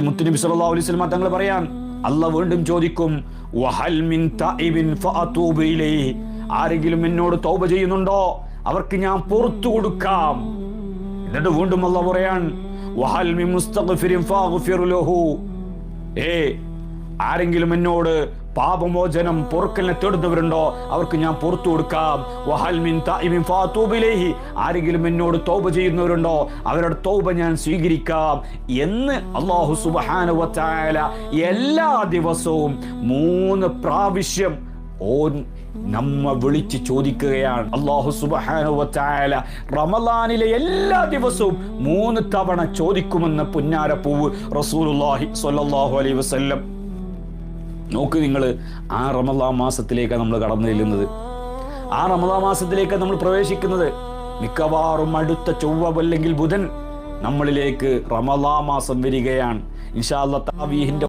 മുത്തുനബി സല്ലല്ലാഹു അലൈഹി വസല്ലം തങ്ങൾ പറയാൻ, അല്ലാഹ് വീണ്ടും ചോദിക്കും, വഹൽ മിൻ തഇബിൻ ഫഅതൂബു ഇലൈഹി, ആരെങ്കിലും എന്നോട് തൗബ ചെയ്യുന്നുണ്ടോ അവർക്ക് ഞാൻ പുറത്തു കൊടുക്കാം. എന്നിട്ട് വീണ്ടും അല്ലാഹ് പറയാൻ, വഹൽ മിൻ മുസ്തഗ്ഫിരിൻ ഫഅഗ്ഫിർ ലഹു, ആരെങ്കിലും എന്നോട് പാപമോചനം പൊറുക്കലിനെ തേടുന്നവരുണ്ടോ അവർക്ക് ഞാൻ പുറത്തു കൊടുക്കാം. വഹൽ മിൻ തഇബിൻ ഫഅതൂബു ഇലൈഹി, ആരെങ്കിലും എന്നോട് തൗബ ചെയ്യുന്നവരുണ്ടോ അവരുടെ തൗബ ഞാൻ സ്വീകരിക്കാം എന്ന് അല്ലാഹു സുബ്ഹാനഹു വ തആല എല്ലാ ദിവസവും 3 പ്രാവശ്യം നമ്മ വിളിച്ച് ചോദിക്കുകയാണ്. അല്ലാഹു സുബ്ഹാനഹു വ തആല റമളാനിലെ എല്ലാ ദിവസവും 3 തവണ ചോദിക്കുമെന്ന് പുന്നാരപ്പൂവ് റസൂലുള്ളാഹി സ്വല്ലല്ലാഹു അലൈഹി വസല്ലം. നോക്ക് നിങ്ങൾ, ആ റമളാൻ മാസത്തിലേക്കാണ് നമ്മൾ കടന്നു ചെല്ലുന്നത്. ആ റമളാൻ മാസത്തിലേക്ക് നമ്മൾ പ്രവേശിക്കുന്നത്. മിക്കവാറും അടുത്ത ചൊവ്വ അല്ലെങ്കിൽ ബുധൻ നമ്മളിലേക്ക് റമളാൻ മാസം വരികയാണ്. ഇൻഷാ അല്ലാഹ് തറാവീഹിന്റെ